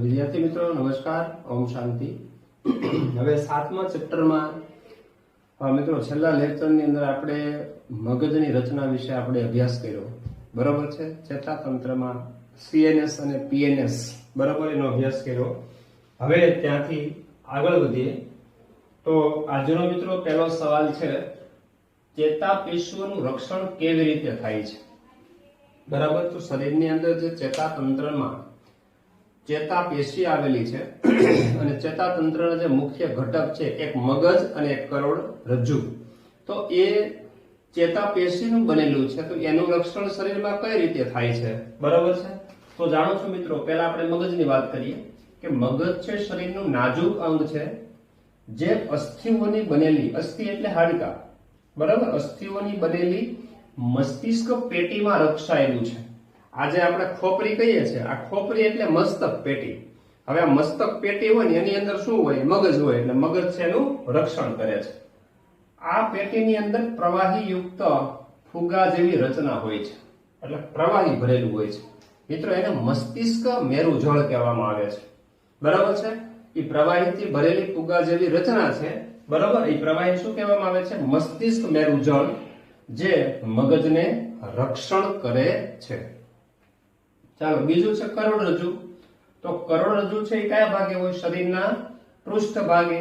વિદ્યાર્થી મિત્રો નમસ્કાર, ઓમ શાંતિ। હવે 7મા ચેપ્ટરમાં મિત્રો છેલ્લા લેક્ચરની અંદર આપણે મગજની રચના વિશે આપણે અભ્યાસ કર્યો, બરાબર છે। ચેતાતંત્રમાં સીએનએસ અને પીએનએસ, બરાબર, એનો અભ્યાસ કર્યો। હવે ત્યાંથી આગળ વધીએ તો આજનો મિત્રો પહેલો સવાલ છે, ચેતાપેશીઓનું રક્ષણ કેવી રીતે થાય છે, બરાબર। તો શરીરની અંદર જે ચેતાતંત્રમાં ચેતાપેશી આવેલી છે અને ચેતાતંત્રના જે મુખ્ય ઘટક છે, એક મગજ અને એક કરોડરજ્જુ, તો એ ચેતાપેશીનું બનેલું છે। તો એનું રક્ષણ શરીરમાં કઈ રીતે થાય છે, બરાબર છે। તો જાણો છો મિત્રો, પહેલા આપણે મગજની વાત કરીએ કે મગજ છે શરીરનું નાજુક અંગ છે, જે અસ્થિઓની બનેલી, અસ્થિ એટલે હાડકાં, બરાબર, અસ્થિઓની બનેલી મસ્તિષ્ક પેટીમાં રક્ષાયેલું છે। આજે આપણે ખોપરી કહીએ છીએ, આ ખોપરી એટલે મસ્તક પેટી। હવે આ મસ્તક પેટી હોય ને એની અંદર શું હોય, મગજ હોય, એટલે મગજ છે એનું રક્ષણ કરે છે। આ પેટીની અંદર પ્રવાહી યુક્ત ફુગા જેવી રચના હોય છે, એટલે પ્રવાહી ભરેલું હોય છે મિત્રો, એને મસ્તિષ્ક મેરુજળ કહેવામાં આવે છે, બરાબર છે। એ પ્રવાહીથી ભરેલી ફુગા જેવી રચના છે, બરાબર। એ પ્રવાહી શું કહેવામાં આવે છે, મસ્તિષ્ક મેરુજળ, જે મગજને રક્ષણ કરે છે। ચાલો, બીજું છે કરોડરજ્જુ। તો કરોડરજ્જુ છે એ કયા ભાગે હોય, શરીરના પૃષ્ઠ ભાગે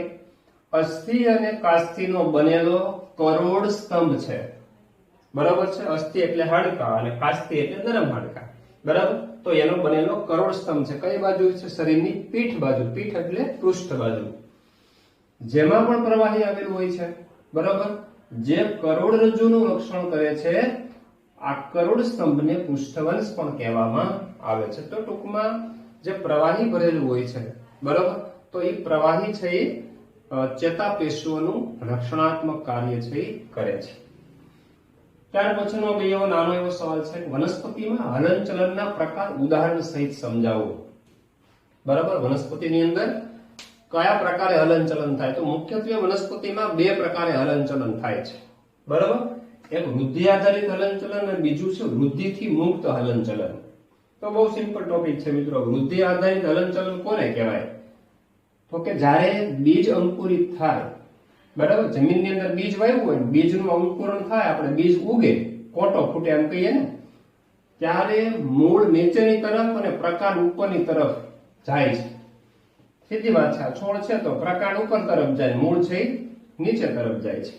અસ્થિ અને કાસ્થિનો બનેલો કરોડ સ્તંભ છે, બરાબર છે। અસ્થિ એટલે હાડકાં અને કાસ્થિ એટલે નરમ હાડકાં, બરાબર। તો એનો બનેલો કરોડ સ્તંભ છે, કઈ બાજુ છે, શરીરની પીઠ બાજુ, પીઠ એટલે પૃષ્ઠ બાજુ, જેમાં પણ પ્રવાહી આવેલું હોય છે, બરાબર। જે કરોડરજ્જુનું રક્ષણ કરે છે, આ કરોડ સ્તંભને પૃષ્ઠવંશ પણ કહેવામાં આવે છે। તો ટૂંકમાં જે પ્રવાહી ભરેલું હોય છે, બરાબર, તો એ પ્રવાહી છે એ ચેતાપેશીઓનું રક્ષણાત્મક કાર્ય છે એ કરે છે। ત્યાર પછીનો બીજો નાનો એવો સવાલ છે, વનસ્પતિમાં હલનચલનના પ્રકાર ઉદાહરણ સહિત સમજાવો, બરાબર। વનસ્પતિની અંદર કયા પ્રકારે હલનચલન થાય, તો મુખ્યત્વે વનસ્પતિમાં બે પ્રકારે હલનચલન થાય છે, બરાબર। એક વૃદ્ધિ આધારિત હલનચલન અને બીજું છે વૃદ્ધિથી મુક્ત હલનચલન। તો બહુ સિમ્પલ ટોપિક છે મિત્રો, વૃદ્ધિ આધારિત હલનચલન કોને કહેવાય, તો કે જ્યારે બીજ અંકુરિત થાય, બરાબર, જમીનની અંદર બીજ વાવ્યું હોય, બીજનું અંકુરણ થાય, આપણે બીજ ઉગે, કોટો ફૂટે એમ કહીએ ને, ત્યારે મૂળ નીચેની તરફ અને પ્રકાંડ ઉપરની તરફ જાય છે। સીધી વાત છે, આ છોડ છે તો પ્રકાંડ ઉપર તરફ જાય, મૂળ છે નીચે તરફ જાય છે।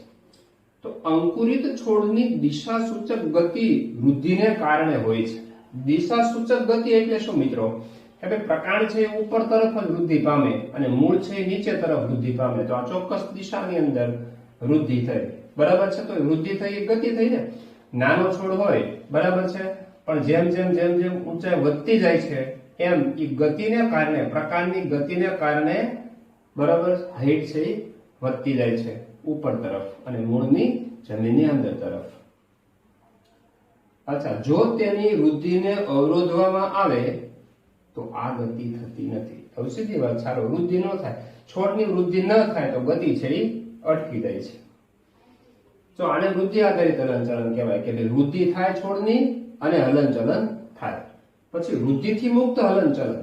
તો અંકુરિત છોડની દિશા સૂચક ગતિ વૃદ્ધિને કારણે હોય છે। દિશા સૂચક ગતિ એટલે શું મિત્રો, કે ભાઈ પ્રકાંડ છે એ ઉપર તરફ જ વૃદ્ધિ પામે અને મૂળ છે એ નીચે તરફ વૃદ્ધિ પામે, તો આ ચોક્કસ દિશાની અંદર વૃદ્ધિ થઈ, બરાબર છે। તો વૃદ્ધિ થઈ એ ગતિ થઈ ને, નાનો છોડ હોય, બરાબર છે, પણ જેમ જેમ જેમ જેમ ઊંચાઈ વધતી જાય છે એમ એ ગતિને કારણે, પ્રકાંડની ગતિને કારણે, બરાબર, હાઈટ છે એ વધતી જાય છે ઉપર તરફ અને મૂળની જમીનની અંદર તરફ। અચ્છા, જો તેની વૃદ્ધિને અવરોધવામાં આવે તો આ ગતિ થતી નથી। હવે સીધી વાત, ચાલો વૃદ્ધિ ન થાય, છોડની વૃદ્ધિ ન થાય તો ગતિ છે એ અટકી જાય છે। તો આને વૃદ્ધિ આધારિત હલનચલન કહેવાય, કે વૃદ્ધિ થાય છોડની અને હલનચલન થાય। પછી વૃદ્ધિથી મુક્ત હલનચલન,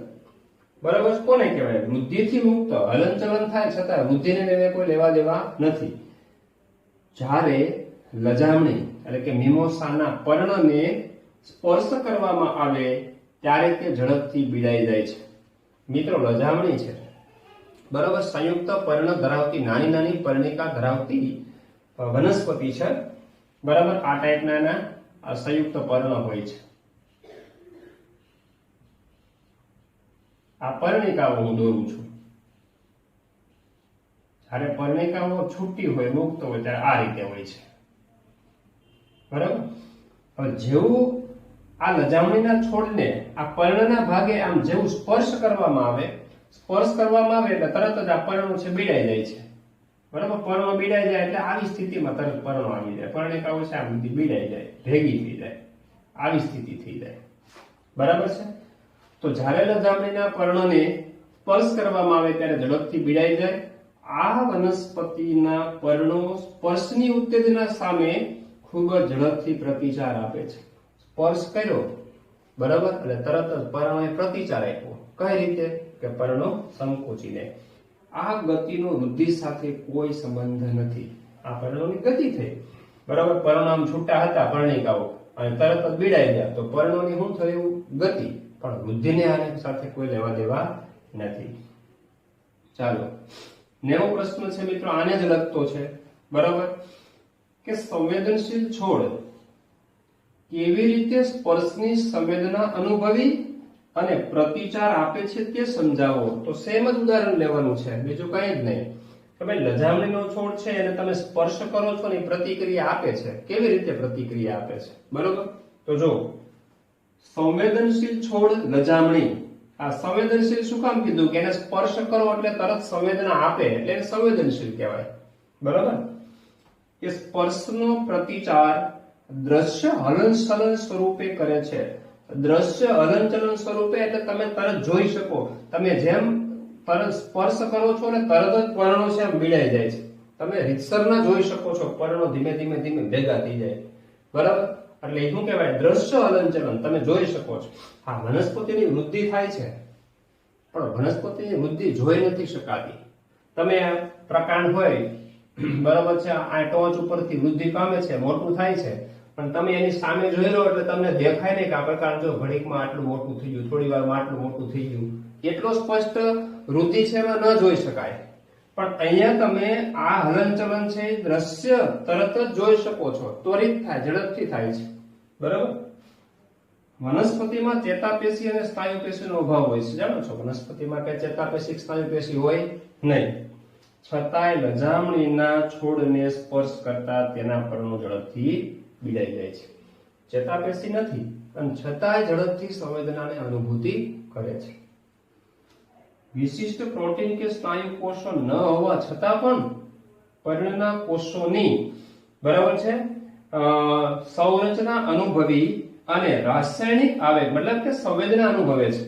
બરાબર, કોને કહેવાય, વૃદ્ધિથી મુક્ત હલનચલન થાય છતાં વૃદ્ધિને કોઈ લેવા દેવા નથી। જ્યારે લજામણી એટલે કે મિમોસાના પર્ણને સ્પર્શ કરવામાં આવે ત્યારે તે ઝડપથી બીડાઈ જાય છે। મિત્રો, લજામણી છે, બરાબર, સંયુક્ત પર્ણ ધરાવતી નાની નાની પર્ણિકા ધરાવતી વનસ્પતિ છે, બરાબર। આ ટાઈપના સંયુક્ત પર્ણ હોય છે। આ પર્ણિકાઓ હું દોરું છું, જ્યારે પર્ણિકાઓ છૂટી હોય, મુક્ત હોય, ત્યારે આ રીતે હોય છે, બરાબર। હવે જેવું આ લજામણીના છોડને આ પર્ણના ભાગે આમ જેવું સ્પર્શ કરવામાં આવે એટલે તરત જ આ પર્ણ છે બીડાઈ જાય છે, બરાબર। પર્ણ બીડાઈ જાય એટલે આવી સ્થિતિમાં તરત પર્ણ આવી જાય, પર્ણિકાઓ છે આમ બીડાઈ જાય, ભેગી થઈ જાય, આવી સ્થિતિ થઈ જાય, બરાબર છે। તો જ્યારે લજામણીના પર્ણને સ્પર્શ કરવામાં આવે ત્યારે ઝડપથી બીડાઈ જાય। આ વનસ્પતિના પર્ણો સ્પર્શની ઉત્તેજના સામે ખૂબ જ ઝડપથી પ્રતિચાર આપે છે। સ્પર્શ કર્યો, બરાબર, એટલે તરત જ પર્ણોએ પ્રતિચાર આપ્યો. કઈ રીતે? કે પર્ણો સંકોચીને. આ ગતિનો વૃદ્ધિ સાથે કોઈ સંબંધ નથી. આ પર્ણોની ગતિ થઈ, બરાબર. પર્ણો આમ છૂટા હતા પર્ણિકાઓ અને તરત જ બીડાઈ ગયા, તો પર્ણોની શું થયું? ગતિ. પણ વૃદ્ધિને આને સાથે કોઈ લેવા દેવા નથી. ચાલો, 90 પ્રશ્ન છે મિત્રો, આને જ લગતો છે, બરાબર. કે સંવેદનશીલ છોડ કેવી રીતે સ્પર્શની સંવેદના અનુભવી અને પ્રતિચાર આપે છે તે સમજાવો. તો સેમ જ ઉદાહરણ લેવાનું છે, બીજું કઈ જ નહીં. કે ભાઈ લજામણીનો છોડ છે અને તમે સ્પર્શ કરો છો ને પ્રતિક્રિયા આપે છે. કેવી રીતે પ્રતિક્રિયા આપે છે? બરોબર. તો જો સંવેદનશીલ છોડ લજામણી, આ સંવેદનશીલ શું કામ કીધું? કે એને સ્પર્શ કરો એટલે તરત સંવેદના આપે, એટલે એને સંવેદનશીલ કહેવાય. બરોબર. એ સ્પર્શનો પ્રતિચાર દ્રશ્ય હલનચલન સ્વરૂપે કરે છે. દ્રશ્ય હલનચલન સ્વરૂપે એટલે તમે તરત જોઈ શકો. તમે જેમ તરત સ્પર્શ કરો છો ને તરત જ પર્ણો છે આમ બીડાઈ જાય છે. તમે રીતસરના જોઈ શકો છો, પર્ણો ધીમે ધીમે ધીમે ભેગા થઈ જાય. બરાબર. એટલે શું કહેવાય? દ્રશ્ય હલનચલન તમે જોઈ શકો છો. હા, વનસ્પતિની વૃદ્ધિ થાય છે, પણ વનસ્પતિની વૃદ્ધિ જોઈ નથી શકાતી. તમે પ્રકાંડ હોય, બરાબર છે, આ ટોચ ઉપરથી વૃદ્ધિ પામે છે, મોટું થાય છે, પણ તમે એની સામે જોઈ લો એટલે તમને દેખાય નહીં કે આ પ્રકાંડ જો ઘડીકમાં આટલું મોટું થઈ ગયું, થોડી વારમાં આટલું મોટું થઈ ગયું. એટલો સ્પષ્ટ વૃદ્ધિ છે એમાં ન જોઈ શકાય. પણ અહીંયા તમે આ હલનચલન છે એ દ્રશ્ય તરત જ જોઈ શકો છો, ત્વરિત થાય, ઝડપથી થાય છે. બરાબર. વનસ્પતિમાં ચેતાપેશી અને સ્નાયુપેશીનો અભાવ હોય છે, જાણો છો? વનસ્પતિમાં કઈ ચેતાપેશી સ્નાયુપેશી હોય નહીં, છતાંય લજામણીના છોડને સ્પર્શ કરતા તેના પર્ણો ઝડપથી બીડાઈ જાય છે. ચેતાપેશી નથી અને છતાંય ઝડપથી સંવેદનાને અનુભૂતિ કરે છે. વિશિષ્ટ પ્રોટીન કે સ્નાયુ કોષો ન હોવા છતાં પણ પર્ણના કોષોની, બરાબર છે, સંરચના અનુભવી અને રાસાયણિક આવેગ મતલબ કે સંવેદના અનુભવે છે.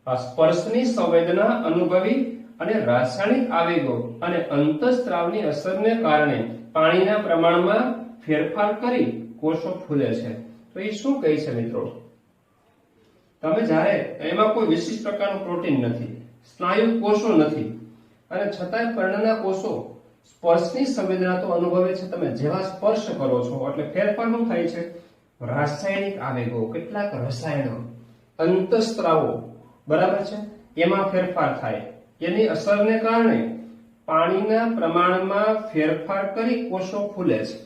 આ સ્પર્શની સંવેદના અનુભવી અને રાસાયણિક આવેગો અને અંતઃસ્ત્રાવની અસરને કારણે પાણીના પ્રમાણમાં ફેરફાર કરી કોષો ફૂલે છે. તો એ શું કહે છે મિત્રો? તમે જ્યારે એમાં કોઈ વિશિષ્ટ પ્રકારનું પ્રોટીન નથી, સ્નાયુ કોષો નથી, અને છતાંય પર્ણના કોષો સ્પર્શની સંવેદના તો અનુભવે છે. તમે જેવા સ્પર્શ કરો છો એટલે ફેરફાર શું થાય છે? રાસાયણિક આવેગો, કેટલાક રસાયણો, અંતઃસ્ત્રાવો, બરાબર છે, એમાં ફેરફાર થાય. એની અસરને કારણે પાણીના પ્રમાણમાં ફેરફાર કરી કોષો ફૂલે છે.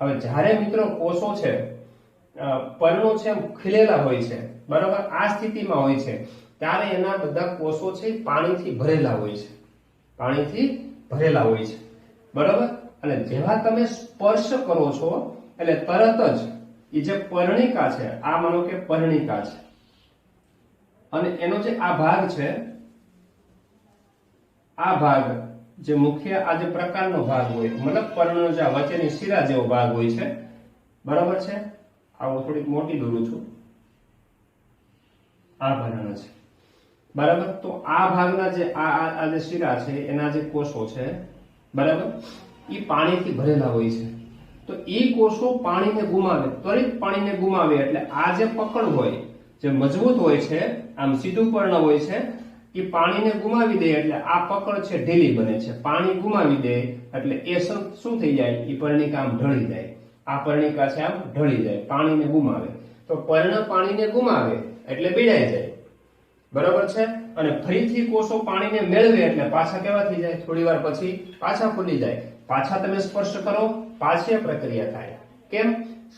હવે જ્યારે મિત્રો કોષો છે, પર્ણો છે ખીલેલા હોય છે, બરાબર, આ સ્થિતિમાં હોય છે, ત્યારે એના બધા કોષો છે પાણીથી ભરેલા હોય છે, પાણીથી ભરેલા હોય છે. બરાબર. અને જેવા તમે સ્પર્શ કરો છો એટલે તરત જ એ જે પર્ણિકા છે, આ માનો કે પર્ણિકા છે, અને એનો જે આ ભાગ છે, આ ભાગ જે મુખ્ય આ જે પ્રકારનો ભાગ હોય, મતલબ પર્ણનો જે વચ્ચેની શિરા જેવો ભાગ હોય છે, બરાબર છે, આ હું થોડીક મોટી દોરું છું, આ પર્ણ છે, બરાબર. તો આ ભાગના જે આ જે શિરા છે એના જે કોષો છે, બરાબર, એ પાણીથી ભરેલા હોય છે. તો એ કોષો પાણીને ગુમાવે, ત્વરિત પાણીને ગુમાવે એટલે આ જે પકડ હોય, જે મજબૂત હોય છે, આમ સીધું પર્ણ હોય છે, એ પાણીને ગુમાવી દે એટલે આ પકડ છે ઢીલી બને છે. પાણી ગુમાવી દે એટલે એ શું થઈ જાય? એ પર્ણિકા આમ ઢળી જાય. આ પર્ણિકા છે આમ ઢળી જાય, પાણીને ગુમાવે. તો પર્ણ પાણીને ગુમાવે એટલે બીડાઈ જાય, બરાબર છે. અને ફરીથી કોષો પાણીને મેળવે એટલે પાછા કેવા થઈ જાય? થોડી વાર પછી પાછા ફૂલી જાય. પાછા તમે સ્પર્શ કરો, પાછી પ્રક્રિયા થાય. કેમ?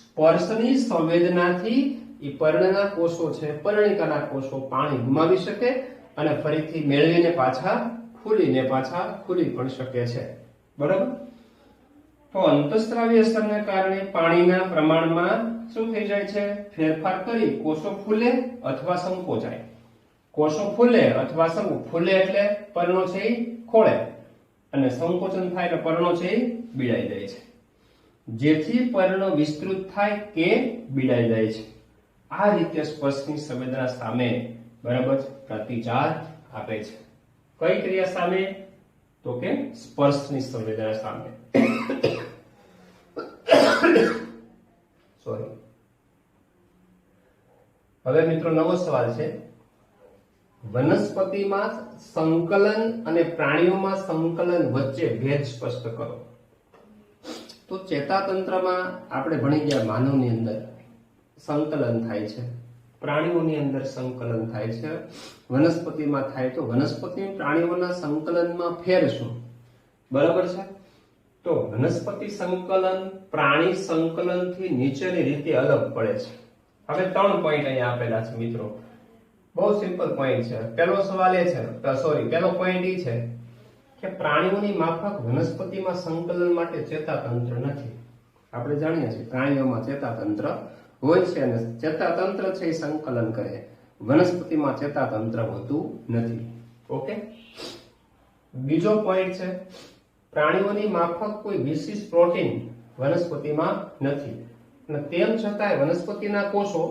સ્પર્શની સંવેદનાથી એ પર્ણના કોષો છે, પર્ણિકાના કોષો પાણી ગુમાવી શકે અને ફરીથી મેળવીને પાછા ખુલી પણ શકે છે. બરાબર. તો અંતઃસ્ત્રાવી અસરને કારણે પાણીના પ્રમાણમાં શું થઈ જાય છે? ફેરફાર કરી કોષો ફૂલે અથવા સંકોચાય. કોષો ફૂલે અથવા ફૂલે એટલે પર્ણો છે એ ખોળે, અને સંકોચન થાય એટલે પર્ણો છે એ બીડાઈ જાય છે. જેથી પર્ણ વિસ્તૃત થાય કે બીડાઈ જાય છે. આ રીતે સ્પર્શની સંવેદના સામે, બરાબર, પ્રતિચાર આપે છે. કઈ ક્રિયા સામે? તો કે સ્પર્શની સંવેદના સામે. સોરી. હવે મિત્રો નવો સવાલ છે, વનસ્પતિમાં સંકલન અને પ્રાણીઓમાં સંકલન વચ્ચે ભેદ સ્પષ્ટ કરો. તો ચેતાતંત્રમાં આપણે ભણી ગયા માનવની અંદર સંકલન થાય છે, પ્રાણીઓની અંદર સંકલન થાય છે, વનસ્પતિમાં થાય. તો વનસ્પતિ પ્રાણીઓના સંકલનમાં ફેર શું? બરાબર છે. તો વનસ્પતિ સંકલન પ્રાણી સંકલનથી નીચેની રીતે અલગ પડે છે. હવે 3 પોઈન્ટ અહીંયા આપેલા છે મિત્રો, બહુ સિમ્પલ પોઈન્ટ છે. પહેલો સવાલ એ છે, પહેલો પોઈન્ટ એ છે કે પ્રાણીઓની માફક વનસ્પતિમાં સંકલન માટે ચેતાતંત્ર નથી. આપણે જાણીએ છીએ પ્રાણીઓમાં ચેતાતંત્ર હોય છે અને ચેતાતંત્ર છે એ સંકલન કરે, વનસ્પતિમાં ચેતાતંત્ર હોતું નથી. ઓકે. બીજો પોઈન્ટ છે, પ્રાણીઓની માફક કોઈ વિશિષ્ટ પ્રોટીન વનસ્પતિમાં નથી અને તેમ છતાંય વનસ્પતિના કોષો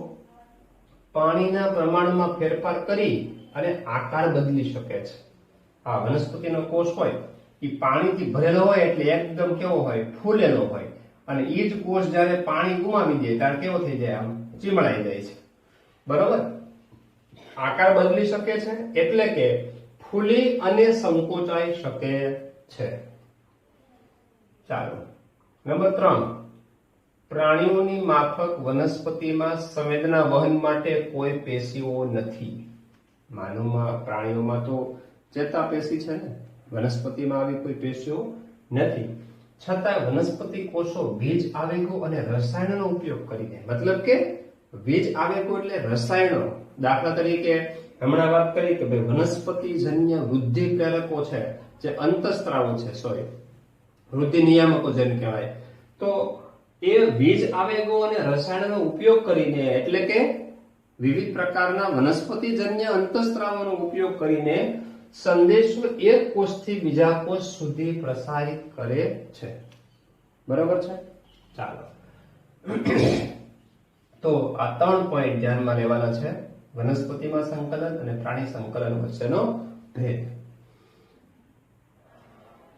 પાણીના પ્રમાણમાં ફેરફાર કરી અને આકાર બદલી શકે છે. આ વનસ્પતિનો કોષ હોય એ પાણીથી ભરેલો હોય એટલે એકદમ કેવો હોય? ફૂલેલો હોય. અને એ જ કોષ જ્યારે પાણી ગુમાવી દે ત્યારે કેવો થઈ જાય? આમ ચીમળાઈ જાય છે. બરોબર? આકાર બદલી શકે છે એટલે કે ફૂલી અને સંકોચાઈ શકે છે. ચાલો, નંબર 3, પ્રાણીઓની માફક વનસ્પતિમાં સંવેદના વહન માટે કોઈ પેશીઓ નથી. માનવમાં પ્રાણીઓમાં તો ચેતાપેશી છે ને, વનસ્પતિમાં આવી કોઈ પેશીઓ નથી. છતાં વનસ્પતિ કોષો બીજ આવેગો અને રસાયણોનો ઉપયોગ કરીને, મતલબ કે બીજ આવેગો એટલે રસાયણો, દાખલા તરીકે હમણાં વાત કરી કે ભાઈ વનસ્પતિજન્ય વૃદ્ધિ પ્રેરકો છે, જે અંતઃસ્ત્રાવો છે, વૃદ્ધિ નિયામકો જેને કહેવાય. તો એ બીજ આવેગો અને રસાયણોનો ઉપયોગ કરીને, એટલે કે વિવિધ પ્રકારના વનસ્પતિજન્ય અંતઃસ્ત્રાવોનો ઉપયોગ કરીને સંદેશો એક કોષથી બીજા કોષ સુધી પ્રસારિત કરે છે. બરાબર છે? ચાલો, તો આ 3 પોઈન્ટ ધ્યાનમાં લેવાના છે, વનસ્પતિમાં સંકલન અને પ્રાણી સંકલન વચ્ચેનો ભેદ.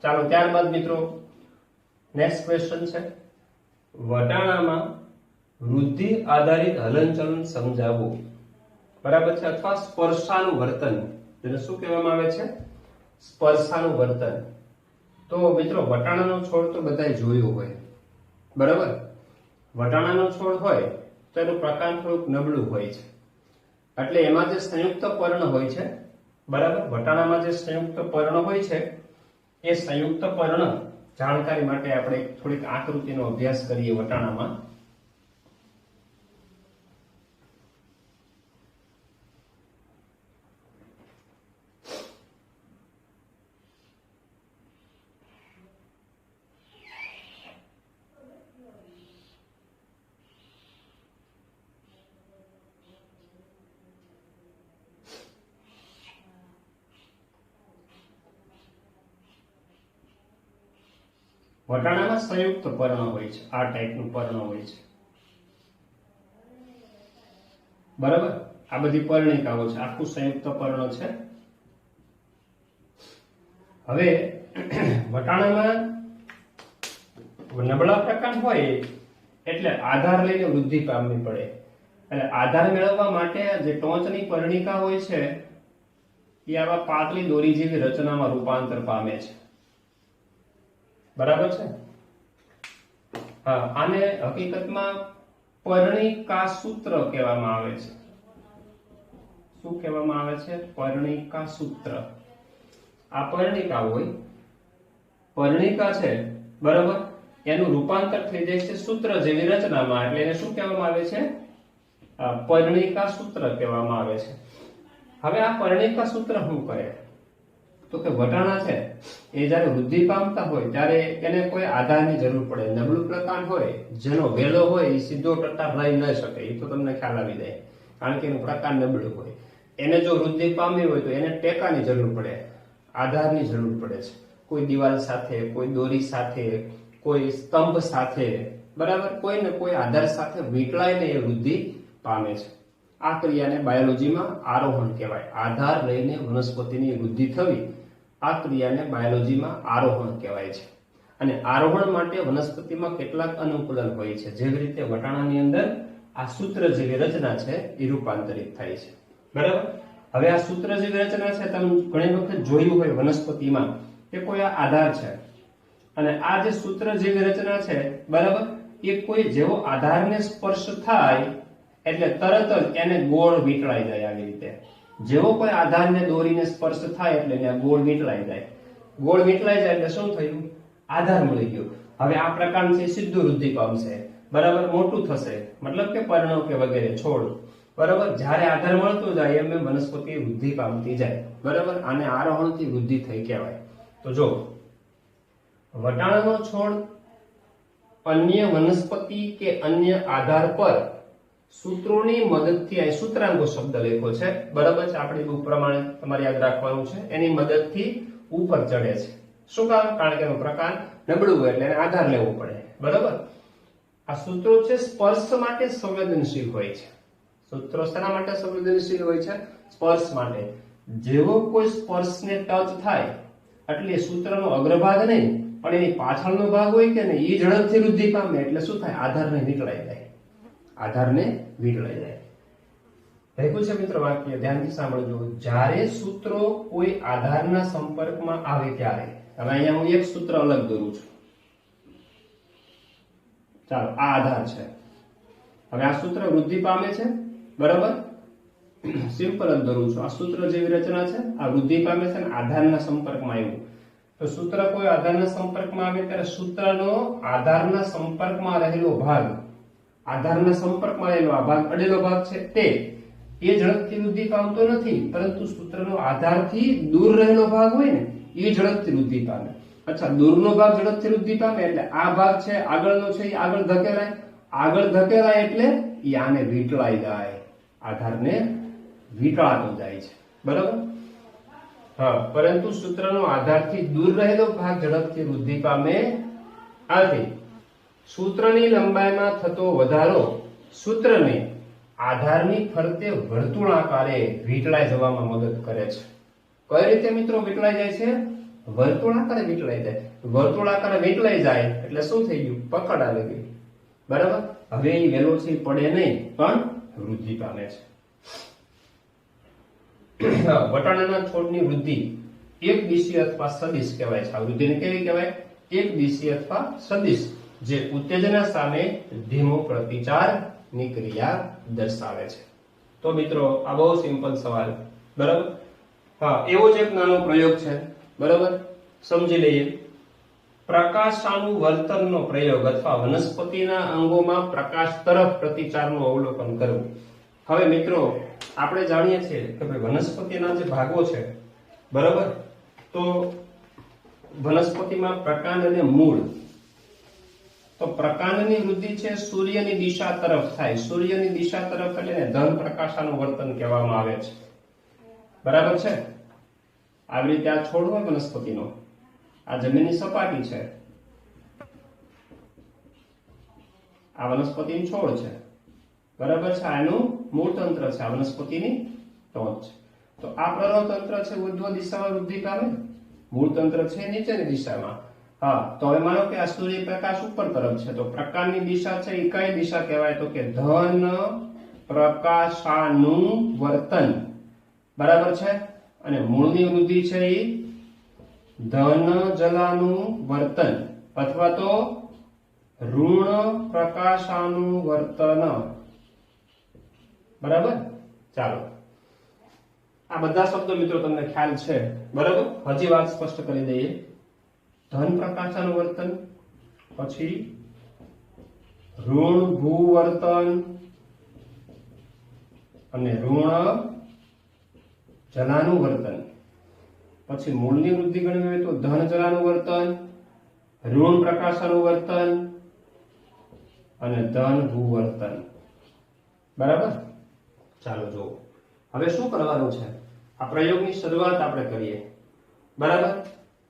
ચાલો, ત્યારબાદ મિત્રો નેક્સ્ટ ક્વેશ્ચન છે, વટાણામાં વૃદ્ધિ આધારિત હલનચલન સમજાવવું. બરાબર છે? અથવા સ્પર્શાનું વર્તન, જેને શું કહેવામાં આવે છે? સ્પર્શાનું વર્તન. તો મિત્રો વટાણાનો છોડ તો બધાય જોયો હોય. બરાબર? વટાણાનો છોડ હોય તો એનું પ્રકાંડ થોડુંક નબળું હોય છે, એટલે એમાં જે સંયુક્ત પર્ણ હોય છે, બરાબર, વટાણામાં જે સંયુક્ત પર્ણ હોય છે એ સંયુક્ત પર્ણ જાણકારી માટે આપણે થોડીક આકૃતિનો અભ્યાસ કરીએ. વટાણામાં વટાણામાં સંયુક્ત પર્ણ હોય છે, આ ટાઈપનું પર્ણ હોય છે. બરાબર? આ બધી પર્ણિકાઓ છે, આખું સંયુક્ત પર્ણ છે. હવે વટાણામાં નબળા પ્રકાંડ હોય એટલે આધાર લઈને વૃદ્ધિ પામવી પડે. એટલે આધાર મેળવવા માટે જે ટોચની પર્ણિકા હોય છે એ આવા પાતળી દોરી જેવી રચનામાં રૂપાંતર પામે છે. બરાબર છે? હા, આને હકીકતમાં પર્ણિકા સૂત્ર કહેવામાં આવે છે. શું કહેવામાં આવે છે? પર્ણિકા સૂત્ર. આ પર્ણિકા હોય, પર્ણિકા છે, બરાબર, એનું રૂપાંતર થઈ જાય છે સૂત્ર જેવી રચનામાં, એટલે એને શું કહેવામાં આવે છે? પર્ણિકા સૂત્ર કહેવામાં આવે છે. હવે આ પર્ણિકા સૂત્ર શું કરે? તો કે વટાણા છે એ જ્યારે વૃદ્ધિ પામતા હોય ત્યારે એને કોઈ આધારની જરૂર પડે. નબળું પ્રકાંડ હોય, જેનો વેલો હોય એ સીધો ટટ્ટાર રહી ન શકે, એ તો તમને ખ્યાલ આવી જાય, કારણ કે એનું પ્રકાંડ નબળું હોય. એને જો વૃદ્ધિ પામી હોય તો એને ટેકાની જરૂર પડે, આધારની જરૂર પડે છે. કોઈ દિવાલ સાથે, કોઈ દોરી સાથે, કોઈ સ્તંભ સાથે, બરાબર, કોઈ ને કોઈ આધાર સાથે વીંટળાઈને એ વૃદ્ધિ પામે છે. આ ક્રિયાને બાયોલોજીમાં આરોહણ કહેવાય. આધાર લઈને વનસ્પતિની વૃદ્ધિ થવી, આ ક્રિયાને બાયોલોજીમાં આરોહણ કહેવાય છે. અને આરોહણ માટે વનસ્પતિમાં કેટલાક અનુકૂલન હોય છે, જેવી રીતે વટાણાની અંદર આ સૂત્ર જેવી રચના છે એ રૂપાંતરિત થાય છે, બરાબર। હવે આ સૂત્ર જેવી રચના છે તમે ઘણી વખત જોયું હોય વનસ્પતિમાં કે કોઈ આ આધાર છે અને આ જે સૂત્ર જેવી રચના છે, બરાબર, એ કોઈ જેવો આધારને સ્પર્શ થાય એટલે તરત જ એને ગોળ વીંટળાઈ જાય। આવી રીતે જેવો કોઈ આધારને દોરીને સ્પર્શ થાય એટલે એને ગોળ વીંટળાઈ જાય। ગોળ વીંટળાઈ જાય એટલે શું થયું? આધાર મળી ગયો। હવે આ પ્રકારનું છે સીધું વૃદ્ધિ પામશે, બરાબર, મોટું થશે, મતલબ કે પર્ણો કે વગેરે છોડ, બરાબર। જ્યારે આધાર મળતો જાય એમ વનસ્પતિ વૃદ્ધિ પામતી જાય, બરાબર। આને આરોહણથી વૃદ્ધિ થઈ કહેવાય। તો જો વટાણાનો છોડ અન્ય વનસ્પતિ કે અન્ય આધાર પર સૂત્રોની મદદથી, આ સૂત્રાંકો શબ્દ લખ્યો છે, બરાબર છે, આપણી બુક પ્રમાણે તમારે યાદ રાખવાનું છે, એની મદદથી ઉપર ચડે છે। શું કામ? કારણ કે એનો પ્રકાર નબળું હોય એટલે એને આધાર લેવો પડે, બરાબર। આ સૂત્રો છે સ્પર્શ માટે સંવેદનશીલ હોય છે। સૂત્રો શેના માટે સંવેદનશીલ હોય છે? સ્પર્શ માટે। જેવો કોઈ સ્પર્શને ટચ થાય એટલે સૂત્રનો અગ્રભાગ નહીં પણ એની પાછળનો ભાગ હોય કે ને એ ઝડપથી વૃદ્ધિ પામે એટલે શું થાય? આધારને વીંટળાઈ જાય, આધારને વીંટળાઈ જાય। લખ્યું છે મિત્રો વાક્ય, ધ્યાનથી સાંભળજો। જ્યારે સૂત્રો કોઈ આધારના સંપર્કમાં આવે ત્યારે, હવે અહીંયા હું એક સૂત્ર અલગ દોરું છું, ચાલો આ આધાર છે, હવે આ સૂત્ર વૃદ્ધિ પામે છે, બરાબર, સિમ્પલ જ દોરું છું, આ સૂત્ર જેવી રચના છે, આ વૃદ્ધિ પામે છે અને આધારના સંપર્કમાં આવ્યું। તો સૂત્ર કોઈ આધારના સંપર્કમાં આવે ત્યારે સૂત્રનો આધારના સંપર્કમાં રહેલો ભાગ, આધારના સંપર્કમાં રહેલો આ ભાગ, અડેલો ભાગ છે તે એ ઝડપથી વૃદ્ધિ પામતો નથી, પરંતુ સૂત્રનો આધારથી દૂર રહેલો ભાગ હોય ને એ ઝડપથી વૃદ્ધિ પામે। અચ્છા, દૂરનો ભાગ ઝડપથી વૃદ્ધિ પામે એટલે આ ભાગ છે આગળનો છે એ આગળ ધકેલાય, આગળ ધકેલાય એટલે એ આને વીંટળાઈ જાય, આધારને વીંટળાતો જાય છે, બરાબર। હા, પરંતુ સૂત્રનો આધારથી દૂર રહેલો ભાગ ઝડપથી વૃદ્ધિ પામે। આથી સૂત્રની લંબાઈમાં થતો વધારો સૂત્રને આધારની ફરતે વર્તુળાકારે વીંટળાઈ જવામાં મદદ કરે છે। કઈ રીતે મિત્રો વીંટળાઈ જાય છે? વર્તુળાકારે વીંટળાઈ જાય। વર્તુળાકારે વીંટળાઈ જાય એટલે શું થઈ ગયું? પકડ આવી ગઈ, બરાબર। હવે એ વેલોસિટી પડે નહીં પણ વૃદ્ધિ પામે છે। વટાણાના છોડની વૃદ્ધિ એક દિશીય અથવા સદિશ કહેવાય છે। આ વૃદ્ધિને કેવી કહેવાય? એક દિશીય અથવા સદિશ, જે ઉત્તેજના સામે ધીમો પ્રતિચારની ક્રિયા દર્શાવે છે। તો મિત્રો આ બહુ સિમ્પલ સવાલ, બરાબર। હા, એવો જ એક નાનો પ્રયોગ છે, બરાબર, સમજી લઈએ। પ્રકાશાનુવર્તનનો પ્રયોગ અથવા વનસ્પતિના અંગોમાં પ્રકાશ તરફ પ્રતિચારનું અવલોકન કરવું। હવે મિત્રો આપણે જાણીએ છીએ કે ભાઈ વનસ્પતિના જે ભાગો છે, બરાબર, તો વનસ્પતિમાં પ્રકાંડ અને મૂળ, તો પ્રકાંડની વૃદ્ધિ છે સૂર્યની દિશા તરફ થાય। સૂર્યની દિશા તરફ એટલે ધન પ્રકાશાનુવર્તન કહેવામાં આવે છે, બરાબર છે। આવી રીતે આ છોડ હોય વનસ્પતિનો, આ જમીનની સપાટી છે, આ વનસ્પતિનો છોડ છે, બરાબર છે, આનું મૂળ તંત્ર છે, આ વનસ્પતિની ટોચ છે। તો આ પ્રરોહ તંત્ર છે ઉર્ધ્વ દિશામાં વૃદ્ધિ પામે, મૂળ તંત્ર છે નીચેની દિશામાં। હા, તો હવે માનો કે આ સૂર્યપ્રકાશ ઉપર તરફ છે, તો પ્રકાશની દિશા છે એ કઈ દિશા કહેવાય? તો કે ધન પ્રકાશાનુવર્તન, બરાબર છે। અને મૂળની વૃદ્ધિ છે એ ધન જલાનુવર્તન અથવા તો ઋણ પ્રકાશાનુવર્તન, બરાબર। ચાલો, આ બધા શબ્દો મિત્રો તમને ખ્યાલ છે, બરાબર। હજી વાત સ્પષ્ટ કરી દઈએ। ધન પ્રકાશાનુવર્તન, પછી ઋણ ભૂવર્તન અને ઋણ જલાનુવર્તન, પછી મૂળની વૃદ્ધિ ગણવી હોય તો ધન જલાનુવર્તન, ઋણ પ્રકાશાનુવર્તન અને ધન ભૂવર્તન, બરાબર। ચાલો જો હવે શું કરવાનું છે? આ પ્રયોગની શરૂઆત આપણે કરીએ, બરાબર।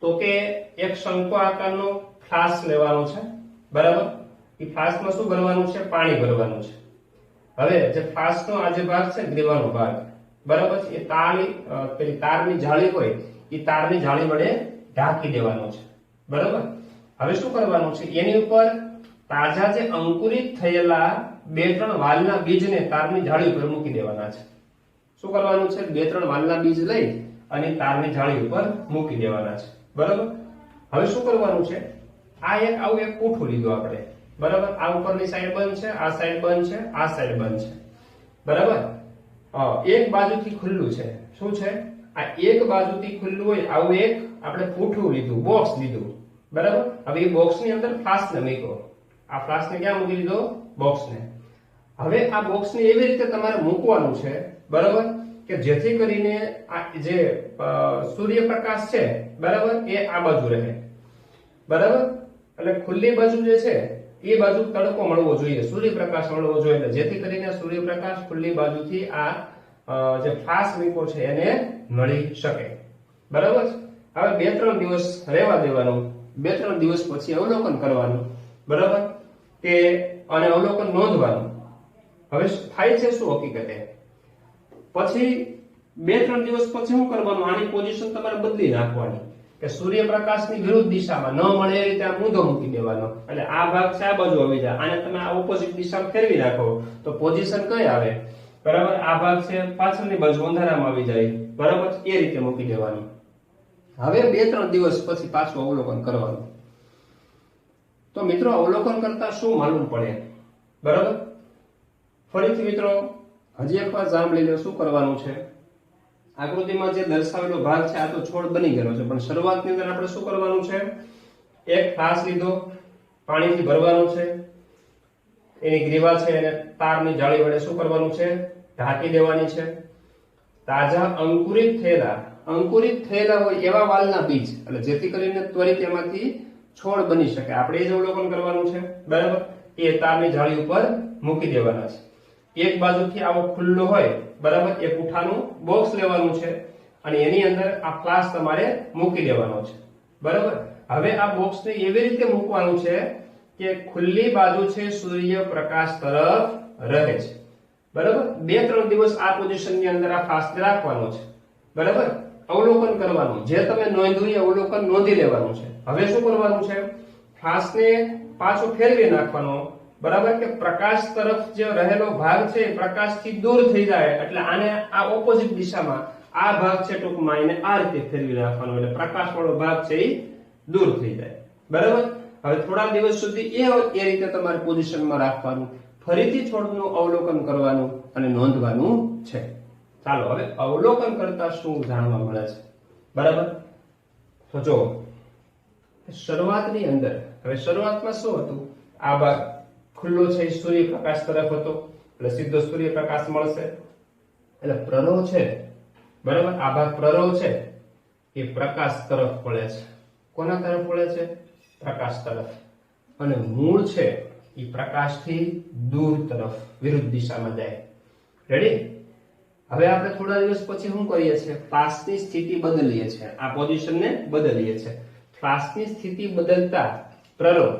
તો કે એક શંકુ આકારનો ફ્લાસ્ક લેવાનો છે, બરાબર। એ ફ્લાસ્કમાં શું ભરવાનું છે? પાણી ભરવાનું છે। હવે જે ફ્લાસ્કનો આ જે ભાગ છે ગ્રીવાનો ભાગ, બરાબર છે, એ પેલી તારની જાળી હોય એ તારની જાળી વડે ઢાંકી દેવાનો છે, બરાબર। હવે શું કરવાનું છે? એની ઉપર તાજા જે અંકુરિત થયેલા 2-3 વાલના બીજને તારની જાળી ઉપર મૂકી દેવાના છે. શું કરવાનું છે? 2-3 વાલના બીજ લઈ અને તારની જાળી ઉપર મૂકી દેવાના છે. બરાબર. હવે શું કરવાનું છે? આ આવું એક પૂઠું લીધું આપણે. બરાબર. આ ઉપરની સાઈડ બંધ છે, આ સાઈડ બંધ છે, આ સાઈડ બંધ છે. બરાબર. એક બાજુથી ખુલ્લું છે. શું છે? આ એક બાજુથી ખુલ્લું હોય આવું એક આપણે પૂઠું લીધું, બોક્સ લીધું. બરાબર. હવે એ બોક્સની અંદર ફ્લાસ્કને મૂક્યો. આ ફ્લાસ્કને ક્યાં મૂકી દીધો? બોક્સને. હવે આ બોક્સને એવી રીતે તમારે મૂકવાનું છે, બરાબર, કે જેથી કરીને આ જે સૂર્યપ્રકાશ છે, બરાબર, એ આ બાજુ રહે. બરાબર. એટલે ખુલ્લી બાજુ જે છે એ બાજુ તડકો મળવો જોઈએ, સૂર્યપ્રકાશ મળવો જોઈએ, એટલે જેથી કરીને સૂર્યપ્રકાશ ખુલ્લી બાજુથી આ જે ફ્લાસ્ક મૂક્યો છે એને મળી શકે. બરાબર. હવે 2-3 દિવસ રહેવા દેવાનું. 2-3 દિવસ પછી અવલોકન કરવાનું. બરાબર. કે અને અવલોકન નોંધવાનું. હવે થાય છે શું હકીકતે? પછી 2-3 દિવસ પછી શું કરવાનું? આની પોઝિશન તમારે બદલી નાખવાની, કે સૂર્યપ્રકાશની વિરુદ્ધ દિશામાં ન મળે એ રીતે આ મૂંધો મૂકી દેવાનો. એટલે આ ભાગ છે આ બાજુ આવી જાય, આને તમે આ ઓપોઝિટ દિશામાં ફેરવી નાખો તો પોઝિશન કઈ આવે? બરાબર. આ ભાગ છે પાછળની બાજુ અંધારામાં આવી જાય. બરાબર. એ રીતે મૂકી દેવાનું. હવે 2-3 દિવસ પછી પાછું અવલોકન કરવાનું. તો મિત્રો અવલોકન કરતા શું માલુમ પડે? બરાબર. ફરીથી મિત્રો હજી એકવાર સાંભળી લો શું કરવાનું છે. આકૃતિમાં જે દર્શાવેલો ભાગ છે આ તો છોડ બની ગયેલો છે, પણ શરૂઆતની અંદર આપણે શું કરવાનું છે? એક ફ્લાસ્ક લીધો, પાણીથી ભરવાનું છે, એની ગ્રીવા છે એને તારની જાળી વડે શું કરવાનું છે? ઢાંકી દેવાની છે. તાજા અંકુરિત થયેલા હોય એવા વાલના બીજ, એટલે જેથી કરીને ત્વરિત એમાંથી છોડ બની શકે, આપણે એ જ અવલોકન કરવાનું છે. બરાબર. એ તારની જાળી ઉપર મૂકી દેવાના છે. એક બાજુથી આવો ખુલ્લો હોય, બરાબર, એ પૂઠાનું બોક્સ લેવાનું છે અને એની અંદર આ ફ્લાસ્ક તમારે મૂકી દેવાનો છે. બરાબર. હવે આ બોક્સને એવી રીતે મૂકવાનું છે કે ખુલ્લી બાજુ છે સૂર્યપ્રકાશ તરફ રહે છે. બરાબર. 2-3 દિવસ આ પોઝિશનની અંદર આ ફ્લાસ્ક રાખવાનો છે. બરાબર. અવલોકન કરવાનું, જે તમે નોંધ્યું એ અવલોકન નોંધી લેવાનું છે. હવે શું કરવાનું છે? ફ્લાસ્કને પાછો ફેરવી નાખવાનો. બરાબર. કે પ્રકાશ તરફ જે રહેલો ભાગ છે એ પ્રકાશથી દૂર થઈ જાય, એટલે આને આ ઓપોઝિટ દિશામાં આ ભાગ છે ટૂંકમાં એને આ રીતે ફેરવી નાખવાનો, એટલે પ્રકાશવાળો ભાગ છે એ દૂર થઈ જાય. બરાબર. હવે થોડા દિવસ સુધી એ રીતે તમારે પોઝિશનમાં રાખવાનું. ફરીથી છોડનું અવલોકન કરવાનું અને નોંધવાનું છે. ચાલો હવે અવલોકન કરતા શું જાણવા મળે છે? બરાબર. તો જો શરૂઆતની અંદર, હવે શરૂઆતમાં શું હતું? આ ભાગ ખુલ્લો છે સૂર્યપ્રકાશ તરફ હતો, એટલે સીધો સૂર્યપ્રકાશ મળશે. એટલે પ્રરોહ છે, બરાબર, આ ભાગ પ્રરોહ છે એ પ્રકાશ તરફ વળે છે. કોના તરફ વળે છે? પ્રકાશ તરફ. અને મૂળ છે એ પ્રકાશથી દૂર તરફ વિરુદ્ધ દિશામાં જાય. રેડી? હવે આપણે થોડા દિવસ પછી શું કરીએ છીએ? ફ્લાસ્કની સ્થિતિ બદલીએ છીએ, આ પોઝિશનને બદલીએ છીએ. ફ્લાસ્કની સ્થિતિ બદલતા પ્રરોહ,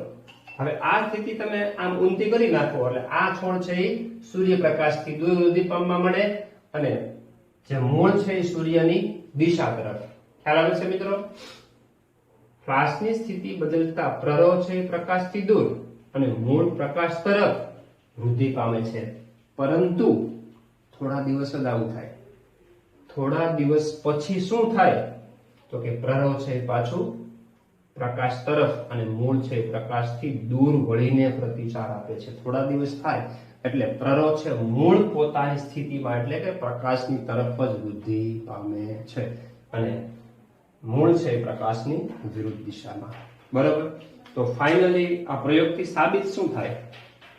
હવે આ સ્થિતિ તમે આમ ઊંધી કરી નાખો એટલે આ છોડ છે એ સૂર્યપ્રકાશથી દૂર વૃદ્ધિ પામવા મળે અને જે મૂળ છે એ સૂર્યની દિશા તરફ. ખ્યાલ આવે છે મિત્રો? ફ્લાસ્કની સ્થિતિ બદલતા પ્રરોહ છે એ પ્રકાશથી દૂર અને મૂળ પ્રકાશ તરફ વૃદ્ધિ પામે છે. પરંતુ થોડા દિવસ જ આવું થાય. થોડા દિવસ પછી શું થાય? તો કે પ્રરોહ છે એ પાછું પ્રકાશ તરફ અને મૂળ છે પ્રકાશથી દૂર વળીને પ્રતિચાર આપે છે. થોડા દિવસ થાય એટલે પ્રરોહ છે મૂળ પોતાની સ્થિતિમાં એટલે કે પ્રકાશની તરફ જ વૃદ્ધિ પામે છે અને મૂળ છે પ્રકાશની વિરુદ્ધ દિશામાં. બરાબર. તો ફાઇનલી આ પ્રયોગથી સાબિત શું થાય?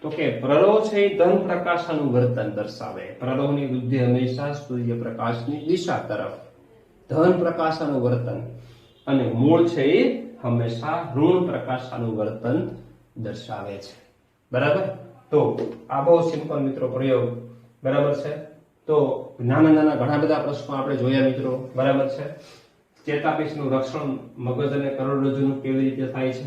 તો કે પ્રરોહ છે એ ધન પ્રકાશનું વર્તન દર્શાવે. પ્રરોહની વૃદ્ધિ હંમેશા સૂર્યપ્રકાશની દિશા તરફ, ધન પ્રકાશનું વર્તન, અને મૂળ છે એ હંમેશા ઋણ પ્રકાશનું વર્તન દર્શાવે છે. બરાબર. તો આ બહુ સિમ્પલ મિત્રો પ્રયોગ. બરાબર છે. તો નાના ઘણા બધા પ્રશ્નો આપણે જોયા મિત્રો. બરાબર છે. ચેતાપીસનું રક્ષણ મગજ અને કરોડરજ્જુનું કેવી રીતે થાય છે?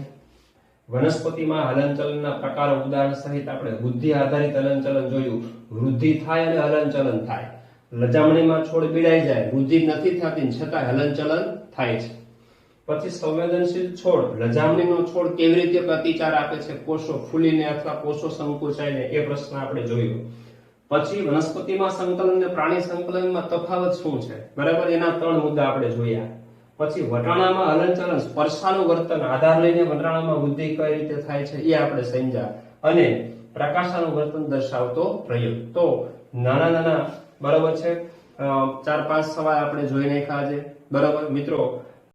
વનસ્પતિમાં હલનચલનના પ્રકારો ઉદાહરણ સહિત આપણે બુદ્ધિ આધારિત હલનચલન જોયું. વૃદ્ધિ થાય અને હલનચલન થાય. લજામણીમાં છોડ પીડાઈ જાય, વૃદ્ધિ નથી થતી છતાં હલનચલન થાય છે. પછી સંવેદનશીલ છોડ, લજામણીનો છોડ કેવી રીતે પ્રતિચાર આપે છે, કોષો ફૂલીને અથવા કોષો સંકોચાઈને, એ પ્રશ્ન આપણે જોયો. પછી વનસ્પતિમાં સંકલન અને પ્રાણી સંકલનમાં તફાવત શું છે, બરાબર, એના 3 મુદ્દા આપણે જોયા. પછી વટાણામાં હલનચલન, સ્પર્શાનું વર્તન, આધાર લઈને વટાણામાં વૃદ્ધિ કઈ રીતે થાય છે એ આપણે સમજ્યા. અને પ્રકાશાનું વર્તન દર્શાવતો પ્રયોગ. તો નાના બરાબર છે 4-5 સવાલ આપણે જોઈ નાખ્યા છે. બરાબર મિત્રો,